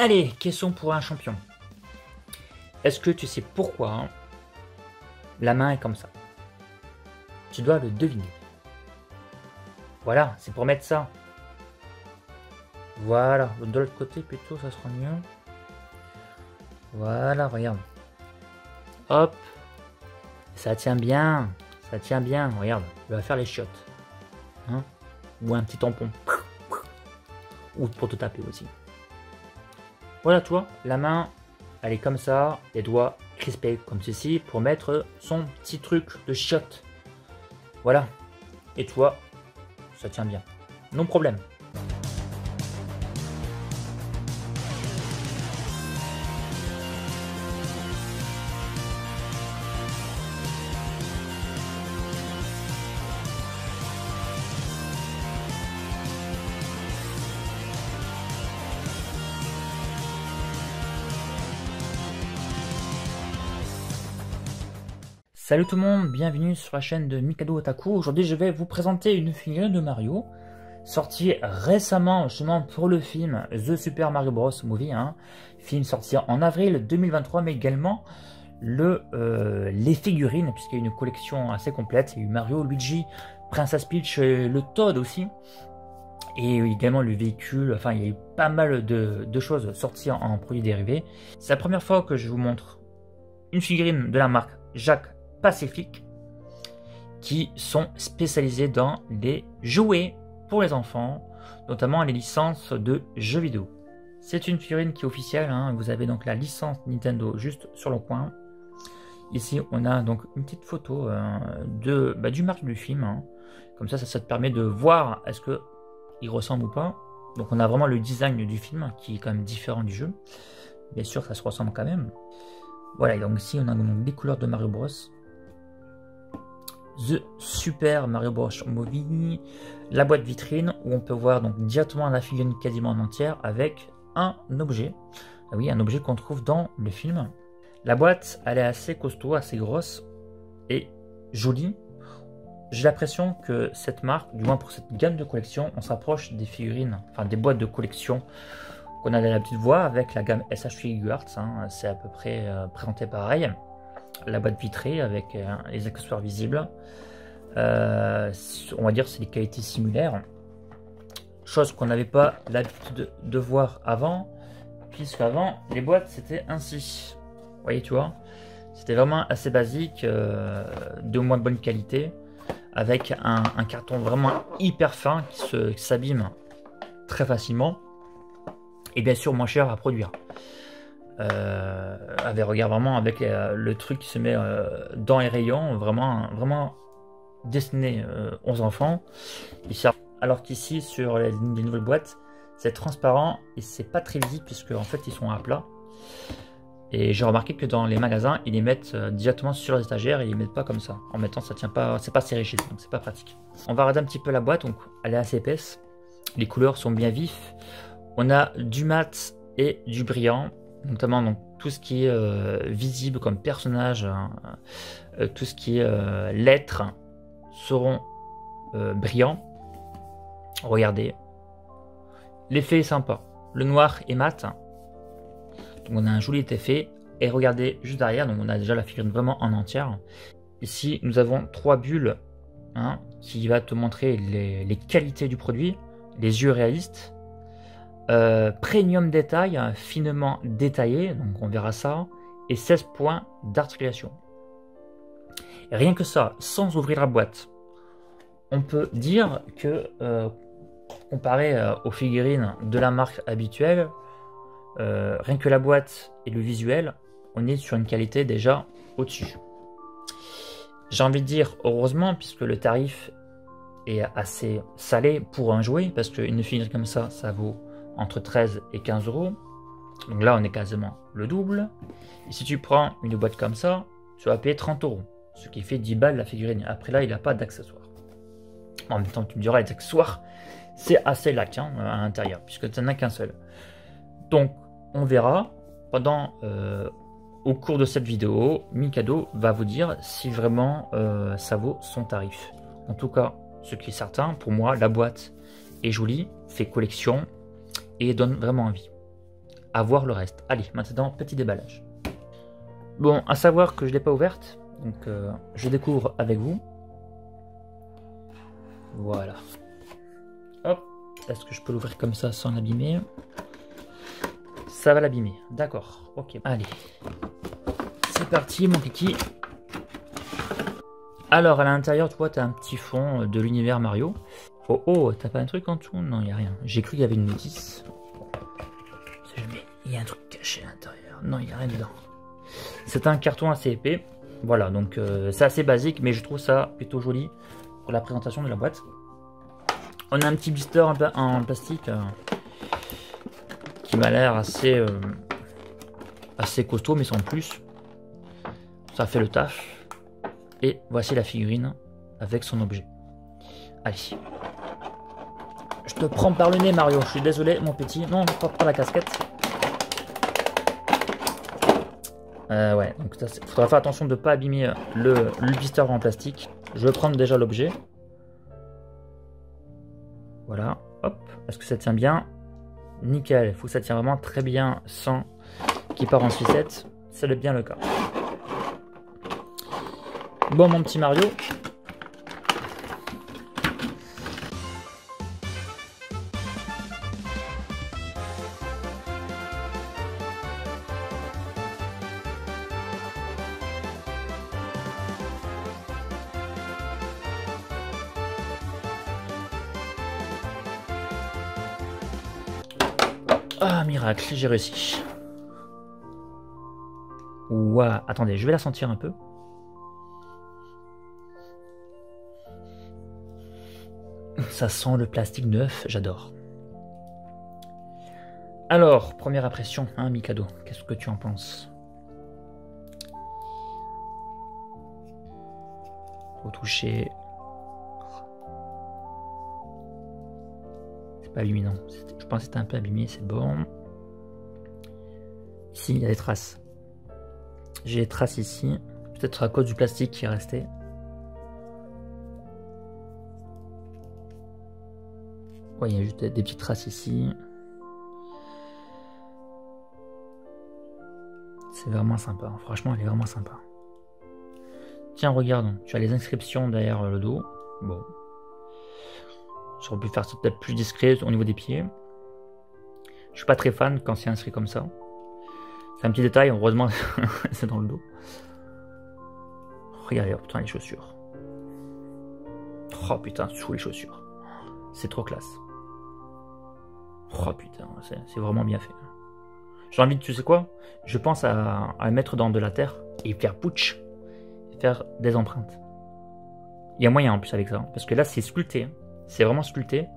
Allez, question pour un champion. Est-ce que tu sais pourquoi la main est comme ça? Tu dois le deviner. Voilà, c'est pour mettre ça. Voilà, de l'autre côté plutôt, ça sera mieux. Voilà, regarde. Hop. Ça tient bien. Ça tient bien, regarde. Il va faire les chiottes. Hein? Ou un petit tampon. Ou pour te taper aussi. Voilà, toi, la main, elle est comme ça. Les doigts crispés comme ceci pour mettre son petit truc de chiotte. Voilà. Et toi, ça tient bien. Non problème. Salut tout le monde, bienvenue sur la chaîne de Mikado Otaku. Aujourd'hui je vais vous présenter une figurine de Mario sortie récemment justement pour le film The Super Mario Bros Movie, film sorti en avril 2023, mais également les figurines, puisqu'il y a une collection assez complète. Il y a eu Mario, Luigi, Princess Peach, le Toad aussi, et également le véhicule. Enfin, il y a eu pas mal de choses sorties en produits dérivés. C'est la première fois que je vous montre une figurine de la marque Jacques Pacific, qui sont spécialisés dans les jouets pour les enfants, notamment les licences de jeux vidéo. C'est une figurine qui est officielle, vous avez donc la licence Nintendo juste sur le coin. Ici on a donc une petite photo du Mario du film, comme ça te permet de voir est-ce que il ressemble ou pas. Donc on a vraiment le design du film qui est quand même différent du jeu, bien sûr ça se ressemble quand même. Voilà, donc ici on a donc les couleurs de Mario Bros, The Super Mario Bros Movie, la boîte vitrine où on peut voir donc directement la figurine quasiment en entière avec un objet. Ah oui, un objet qu'on trouve dans le film. La boîte, elle est assez costaud, assez grosse et jolie. J'ai l'impression que cette marque, du moins pour cette gamme de collection, on s'approche des figurines, enfin des boîtes de collection qu'on a l'habitude de voir avec la gamme SH Figuarts. C'est à peu près présenté pareil. La boîte vitrée avec les accessoires visibles. On va dire c'est des qualités similaires. Chose qu'on n'avait pas l'habitude de voir avant, puisque avant les boîtes c'était ainsi. Vous voyez, tu vois, c'était vraiment assez basique, de moins bonne qualité, avec un carton vraiment hyper fin qui s'abîme très facilement, et bien sûr moins cher à produire. Regarde vraiment avec le truc qui se met dans les rayons, vraiment destiné aux enfants. Alors qu'ici sur les nouvelles boîtes c'est transparent et c'est pas très visible puisque en fait ils sont à plat. Et j'ai remarqué que dans les magasins ils les mettent directement sur les étagères et ils les mettent pas comme ça. En mettant ça tient pas, c'est pas serré chez eux, donc c'est pas pratique. On va regarder un petit peu la boîte, donc elle est assez épaisse, les couleurs sont bien vives. On a du mat et du brillant, notamment donc tout ce qui est visible comme personnage, tout ce qui est lettres seront brillants. Regardez, l'effet est sympa, le noir est mat, donc on a un joli effet. Et regardez juste derrière, donc on a déjà la figurine vraiment en entière. Ici nous avons 3 bulles qui va te montrer les qualités du produit, les yeux réalistes, premium détail, finement détaillé, donc on verra ça, et 16 points d'articulation. Rien que ça, sans ouvrir la boîte, on peut dire que comparé aux figurines de la marque habituelle, rien que la boîte et le visuel, on est sur une qualité déjà au-dessus. J'ai envie de dire heureusement, puisque le tarif est assez salé pour un jouet, parce qu'une figurine comme ça, ça vaut entre 13 et 15 euros. Donc là, on est quasiment le double. Et si tu prends une boîte comme ça, tu vas payer 30 euros, ce qui fait 10 balles la figurine. Après là, il n'a pas d'accessoires. En même temps, tu me diras, les accessoires, c'est assez lac à l'intérieur, puisque tu n'en as qu'un seul. Donc, on verra pendant au cours de cette vidéo. Mikado va vous dire si vraiment ça vaut son tarif. En tout cas, ce qui est certain, pour moi, la boîte est jolie, fait collection et donne vraiment envie. à voir le reste. Allez, maintenant, petit déballage. Bon, à savoir que je ne l'ai pas ouverte, donc je découvre avec vous. Voilà. Hop, est-ce que je peux l'ouvrir comme ça sans l'abîmer? Ça va l'abîmer, d'accord, ok. Allez, c'est parti mon kiki. Alors à l'intérieur, tu vois, tu as un petit fond de l'univers Mario. Oh oh, t'as pas un truc en dessous? Non, il n'y a rien. J'ai cru qu'il y avait une notice. Il y a un truc caché à l'intérieur. Non, il n'y a rien dedans. C'est un carton assez épais. Voilà, donc c'est assez basique, mais je trouve ça plutôt joli pour la présentation de la boîte. On a un petit blister en plastique qui m'a l'air assez costaud, mais sans plus. Ça fait le taf. Et voici la figurine avec son objet. Allez. Je te prends par le nez, Mario. Je suis désolé, mon petit. Non, pas la casquette. Ouais, donc il faudra faire attention de ne pas abîmer le blister en plastique. Je vais prendre déjà l'objet. Voilà, hop. Est-ce que ça tient bien? Nickel, il faut que ça tient vraiment très bien sans qu'il part en sucette. C'est bien le cas. Bon, mon petit Mario. Ah, miracle, j'ai réussi. Ouah, attendez, je vais la sentir un peu. Ça sent le plastique neuf, j'adore. Alors, première impression, hein, Mikado, qu'est-ce que tu en penses? Au toucher. C'est pas abîmé, non. Je pense que c'était un peu abîmé, c'est bon. Ici, il y a des traces. J'ai des traces ici. Peut-être à cause du plastique qui est resté. Ouais, il y a juste des petites traces ici. C'est vraiment sympa. Franchement, elle est vraiment sympa. Tiens, regarde. Tu as les inscriptions derrière le dos. Bon. J'aurais pu faire ça peut-être plus discret au niveau des pieds. Je suis pas très fan quand c'est inscrit comme ça. C'est un petit détail, heureusement c'est dans le dos. Regardez, oh, putain, les chaussures. Oh putain, sous les chaussures. C'est trop classe. Oh putain, c'est vraiment bien fait. J'ai envie de, tu sais quoi? Je pense à mettre dans de la terre et faire putsch. Faire des empreintes. Il y a moyen en plus avec ça. Parce que là, c'est sculpté. C'est vraiment sculpté.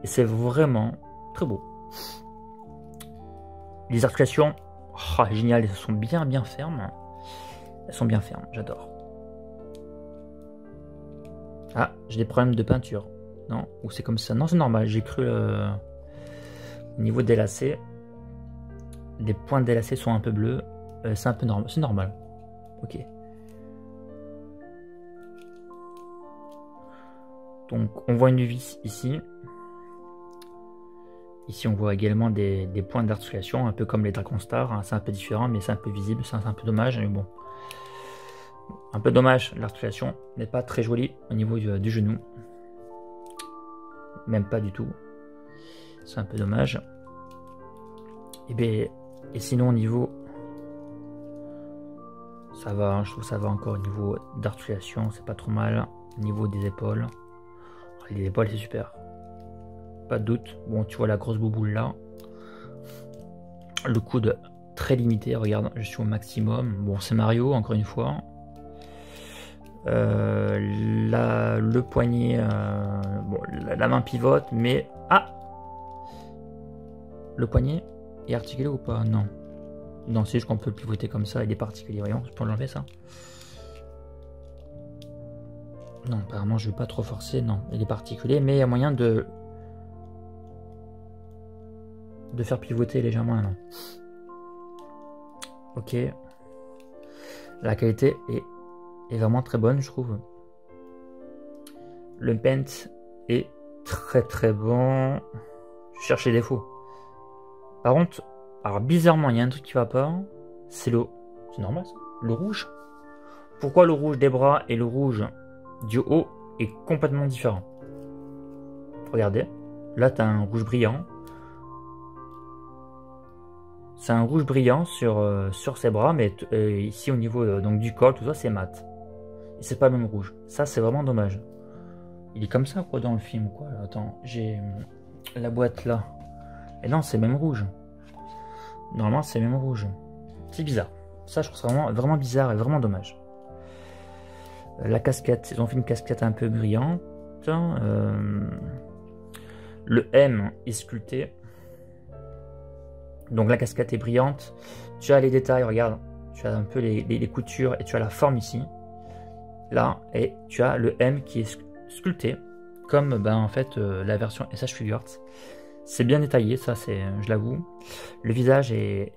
Et c'est vraiment très beau. Les articulations, oh, génial, elles sont bien fermes. Elles sont bien fermes, j'adore. Ah, j'ai des problèmes de peinture. Non, ou c'est comme ça. Non, c'est normal. J'ai cru au niveau des lacets. Les points des lacets sont un peu bleus. C'est un peu normal. C'est normal. Ok. Donc, on voit une vis ici. Ici, on voit également des points d'articulation, un peu comme les Dragon Star. Hein. C'est un peu différent, mais c'est un peu visible. C'est un peu dommage. Mais bon. Un peu dommage, l'articulation n'est pas très jolie au niveau du genou. Même pas du tout. C'est un peu dommage. Et sinon, au niveau... Ça va, hein, je trouve que ça va encore au niveau d'articulation. C'est pas trop mal. Au niveau des épaules. Les épaules, c'est super. Pas de doute. Bon, tu vois la grosse bouboule là. Le coude très limité. Regarde, je suis au maximum. Bon, c'est Mario, encore une fois. Le poignet, bon, la main pivote, mais le poignet est articulé ou pas? Non, non, c'est juste qu'on peut le pivoter comme ça. Il est particulier. Voyons, je peux l'enlever ça. Non, apparemment, je vais pas trop forcer. Non, il est particulier, mais il y a moyen de faire pivoter légèrement la main. Ok, la qualité est vraiment très bonne, je trouve. Le paint est très bon. Je cherche les défauts. Par contre, Alors bizarrement, il y a un truc qui va pas. C'est le... C'est normal ça. Le rouge. Pourquoi le rouge des bras et le rouge du haut est complètement différent? Regardez. Là, tu as un rouge brillant. C'est un rouge brillant sur ses bras, mais ici au niveau donc du col, tout ça, c'est mat. Et c'est pas le même rouge. Ça, c'est vraiment dommage. Il est comme ça, quoi, dans le film, quoi. Attends, j'ai la boîte là. Et non, c'est même rouge. Normalement, c'est même rouge. C'est bizarre. Ça, je trouve ça vraiment bizarre et vraiment dommage. La casquette, ils ont fait une casquette un peu brillante. Le M est sculpté. Donc la casquette est brillante. Tu as les détails, regarde. Tu as un peu les coutures et tu as la forme ici. Là, et tu as le M qui est sculpté. Comme ben, en fait la version SH Figures. C'est bien détaillé, ça c'est, je l'avoue. Le visage est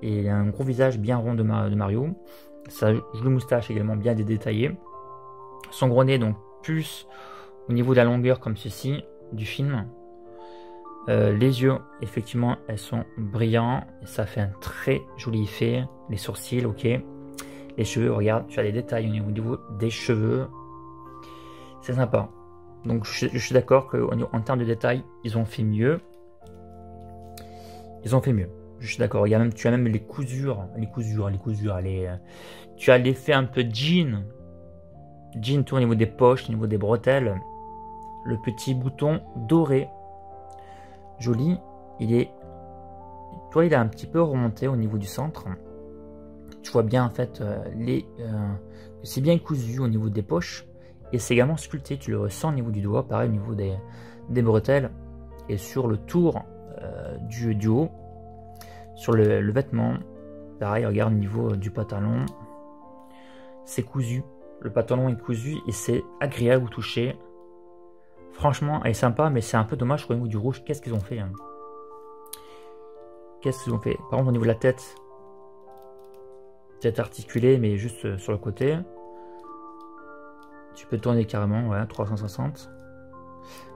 un gros visage bien rond de Mario. Sa jolie moustache également bien détaillée. Son gros nez donc plus au niveau de la longueur comme ceci du film. Les yeux, effectivement, elles sont brillants. Et ça fait un très joli effet. Les sourcils, ok. Les cheveux, regarde, tu as des détails au niveau des cheveux. C'est sympa. Donc je suis d'accord qu'en termes de détails, ils ont fait mieux. Ils ont fait mieux. Je suis d'accord. Tu as même les cousures. Tu as l'effet un peu jean. Jean, tout au niveau des poches, au niveau des bretelles. Le petit bouton doré. Joli. Il est un petit peu remonté au niveau du centre. Tu vois bien en fait c'est bien cousu au niveau des poches. Et c'est également sculpté. Tu le ressens au niveau du doigt. Pareil au niveau des bretelles. Et sur le tour du haut. Sur le vêtement. Pareil, regarde au niveau du pantalon. C'est cousu. Le pantalon est cousu et c'est agréable au toucher. Franchement, elle est sympa, mais c'est un peu dommage au niveau du rouge. Qu'est-ce qu'ils ont fait, hein? Qu'est-ce qu'ils ont fait? Par contre, au niveau de la tête, tête articulée, mais juste sur le côté. Tu peux tourner carrément, ouais, 360.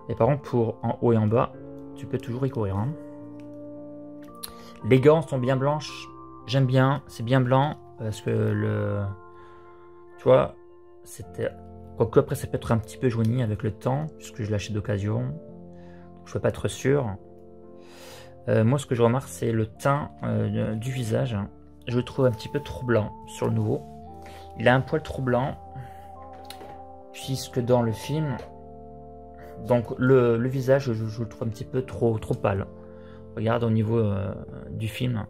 Et par contre, pour en haut et en bas, tu peux toujours y courir. Hein. Les gants sont bien blanches. J'aime bien, c'est bien blanc. Parce que tu vois, c'était... Quoique après ça peut être un petit peu jauni avec le temps, puisque je l'achète d'occasion. Je ne peux pas être sûr. Moi ce que je remarque c'est le teint du visage. Je le trouve un petit peu trop blanc sur le nouveau. Il a un poil trop blanc. Puisque dans le film, donc le visage je le trouve un petit peu trop pâle. Regarde au niveau du film.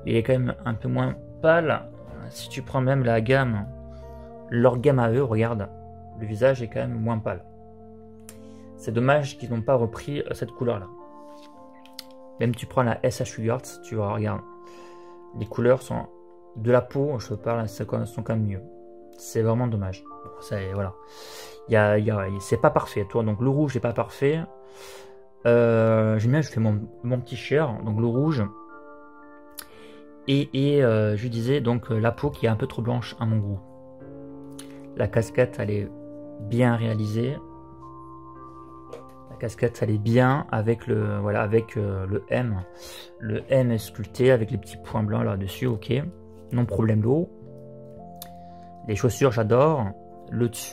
Il est quand même un peu moins pâle. Si tu prends même la gamme, leur gamme à eux, regarde. Le visage est quand même moins pâle. C'est dommage qu'ils n'ont pas repris cette couleur-là. Même tu prends la SH Figures, tu vois, regarde. Les couleurs sont de la peau, je parle, sont quand même mieux. C'est vraiment dommage. Voilà. C'est pas parfait, toi. Donc le rouge n'est pas parfait. J'aime bien, je fais mon petit share. Donc le rouge. Et je disais donc la peau qui est un peu trop blanche à mon goût. La casquette, elle est bien réalisée. La casquette, elle est bien avec le M. Le M est sculpté avec les petits points blancs là-dessus, ok. Non problème l'eau. Les chaussures, j'adore.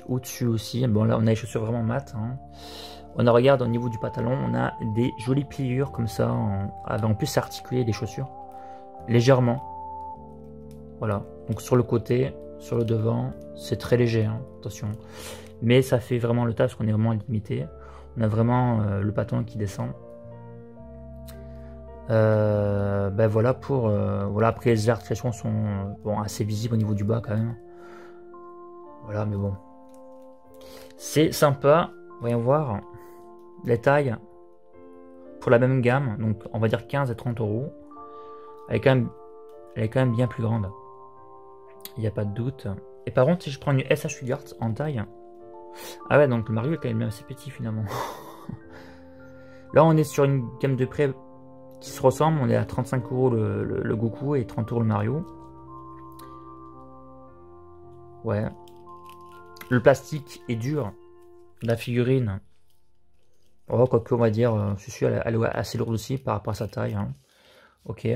Au-dessus aussi. Bon, là, on a les chaussures vraiment mat. Hein. On a, regarde, au niveau du pantalon, on a des jolies pliures comme ça. En plus, articuler les chaussures. Légèrement. Voilà. Donc, sur le côté, sur le devant, c'est très léger. Hein. Attention. Mais ça fait vraiment le taf parce qu'on est vraiment limité. On a vraiment le pantalon qui descend. Ben voilà pour... voilà, après, les articulations sont assez visibles au niveau du bas quand même. Voilà, mais bon. C'est sympa. Voyons voir. Les tailles. Pour la même gamme. Donc, on va dire 15 et 30 euros. Elle est quand même bien plus grande. Il n'y a pas de doute. Et par contre, si je prends une SH Figures en taille. Ah ouais, donc le Mario est quand même assez petit finalement. Là, on est sur une gamme de prix qui se ressemble. On est à 35 euros le Goku et 30 euros le Mario. Ouais. Le plastique est dur. La figurine. Oh, quoique, on va dire, je suis elle est assez lourde aussi par rapport à sa taille. Hein. Ok.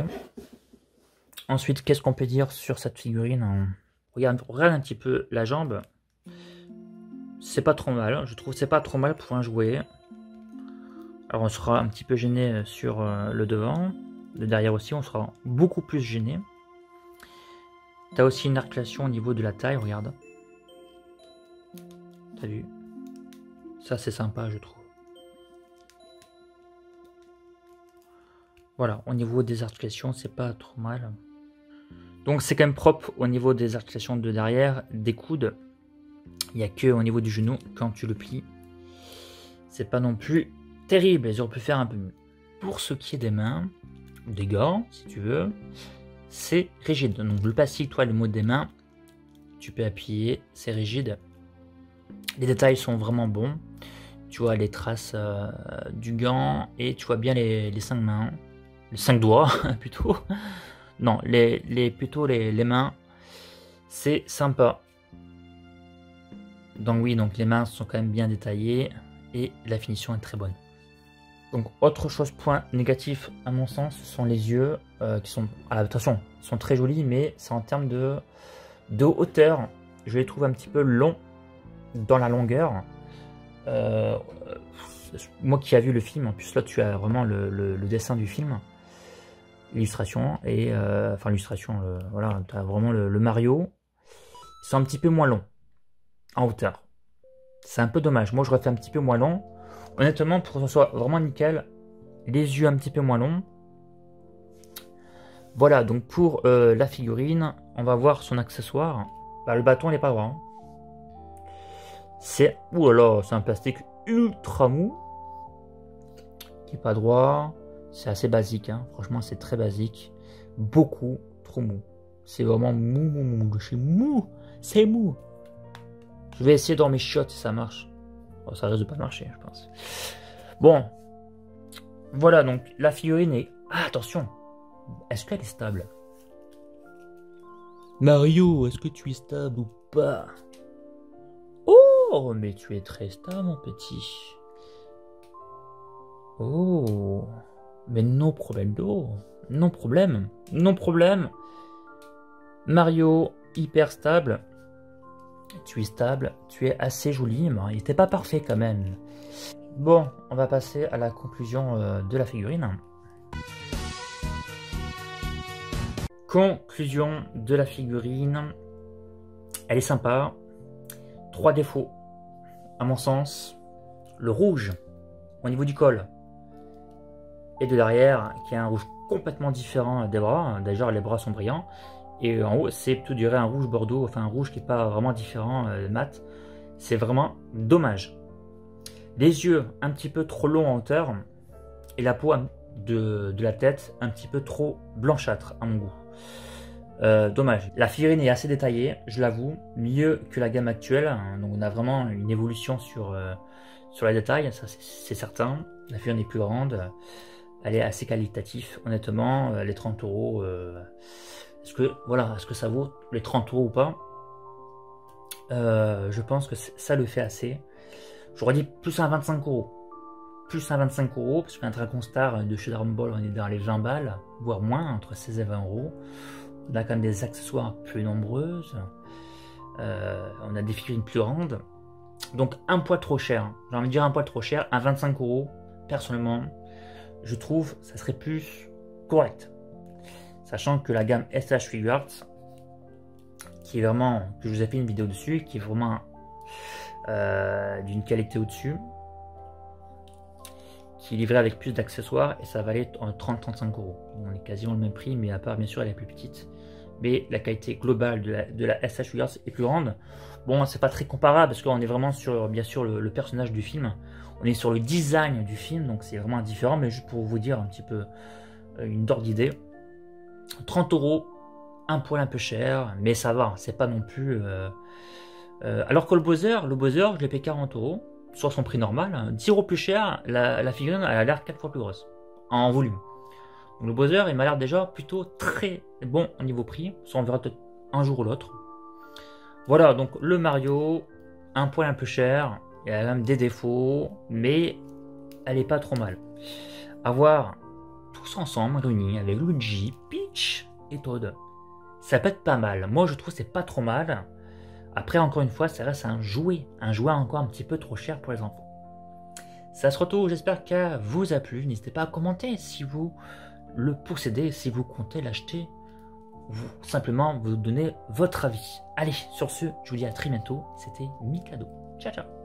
Ensuite, qu'est-ce qu'on peut dire sur cette figurine? Regarde un petit peu la jambe. C'est pas trop mal, je trouve c'est pas trop mal pour un jouet. Alors on sera un petit peu gêné sur le devant. Le derrière aussi, on sera beaucoup plus gêné. T'as aussi une articulation au niveau de la taille, regarde. T'as vu? Ça c'est sympa je trouve. Voilà, au niveau des articulations, c'est pas trop mal. Donc c'est quand même propre au niveau des articulations de derrière, des coudes. Il n'y a que au niveau du genou, quand tu le plies. C'est pas non plus terrible, ils auraient pu faire un peu mieux. Pour ce qui est des mains, des gants, si tu veux, c'est rigide. Donc le plastique, toi, le mot des mains, tu peux appuyer, c'est rigide. Les détails sont vraiment bons. Tu vois les traces du gant et tu vois bien les 5 mains, les 5 doigts plutôt. Non, plutôt les mains, c'est sympa. Donc oui, donc les mains sont quand même bien détaillées et la finition est très bonne. Donc autre chose, point négatif à mon sens, ce sont les yeux qui sont, attention, sont très jolis, mais c'est en termes de hauteur, je les trouve un petit peu longs dans la longueur. Moi qui a vu le film, en plus là tu as vraiment le dessin du film, l'illustration et enfin l'illustration, voilà, tu as vraiment le Mario. Ils sont un petit peu moins longs en hauteur. C'est un peu dommage. Moi j'aurais fait un petit peu moins long. Honnêtement, pour que ce soit vraiment nickel, les yeux un petit peu moins longs. Voilà, donc pour la figurine, on va voir son accessoire. Bah, le bâton, il n'est pas droit. Hein. C'est, ouh là là, c'est un plastique ultra mou. Qui n'est pas droit. C'est assez basique, hein. Franchement, c'est très basique. Beaucoup trop mou. C'est vraiment mou. Je suis mou. C'est mou. Je vais essayer dans mes chiottes si ça marche. Oh, ça risque de pas marcher, je pense. Bon. Voilà, donc la figurine est... Ah, attention. Est-ce qu'elle est stable? Mario, est-ce que tu es stable ou pas? Oh, mais tu es très stable, mon petit. Oh, mais non problème d'eau. Non problème. Mario, hyper stable. Tu es stable, tu es assez joli, mais il n'était pas parfait quand même. Bon, on va passer à la conclusion de la figurine. Conclusion de la figurine. Elle est sympa. 3 défauts, à mon sens. Le rouge, au niveau du col et de l'arrière, qui est un rouge complètement différent des bras. D'ailleurs, les bras sont brillants. Et en haut, c'est plutôt dirait un rouge bordeaux, enfin un rouge qui n'est pas vraiment différent, mat. C'est vraiment dommage. Les yeux un petit peu trop longs en hauteur. Et la peau de la tête un petit peu trop blanchâtre à mon goût. Dommage. La figurine est assez détaillée, je l'avoue, mieux que la gamme actuelle. Donc on a vraiment une évolution sur les détails, ça c'est certain. La figurine est plus grande, elle est assez qualitative, honnêtement. Les 30 €, est-ce que ça vaut les 30 € ou pas? Je pense que ça le fait assez. J'aurais dit plus un 25 €. Plus un 25 €, parce qu'un Dragon Star de chez Dragon Ball, on est dans les 20 balles, voire moins, entre 16 et 20 €. On a quand même des accessoires plus nombreuses. On a des figurines plus grandes. Donc un poil trop cher. J'ai envie de dire un poil trop cher. Un 25 €, personnellement, je trouve ça serait plus correct. Sachant que la gamme SH Figuarts, qui est vraiment, que je vous ai fait une vidéo dessus, qui est vraiment d'une qualité au-dessus, qui est livrée avec plus d'accessoires, et ça valait 30-35 €. On est quasiment le même prix, mais à part bien sûr elle est plus petite. Mais la qualité globale de la SH Figuarts est plus grande. Bon, c'est pas très comparable parce qu'on est vraiment sur, bien sûr, le personnage du film. On est sur le design du film, donc c'est vraiment différent. Mais juste pour vous dire un petit peu une ordre d'idée. 30 €, un poil un peu cher, mais ça va, c'est pas non plus... alors que le Bowser, je l'ai payé 40 € sur son prix normal. 10 € plus cher, la figurine elle a l'air 4 fois plus grosse en volume. Donc le Bowser, il m'a l'air déjà plutôt très bon au niveau prix. Ça, on verra peut-être un jour ou l'autre. Voilà, donc le Mario, un poil un peu cher. Il y a même des défauts, mais elle est pas trop mal. À voir tous ensemble réunis avec Luigi, Peach et Toad. Ça peut être pas mal. Moi, je trouve que c'est pas trop mal. Après, encore une fois, ça reste un jouet encore un petit peu trop cher pour les enfants. Ça se retrouve, j'espère qu'elle vous a plu. N'hésitez pas à commenter si vous le possédez, si vous comptez l'acheter, ou simplement vous donner votre avis. Allez, sur ce, je vous dis à très bientôt. C'était Mikado. Ciao, ciao.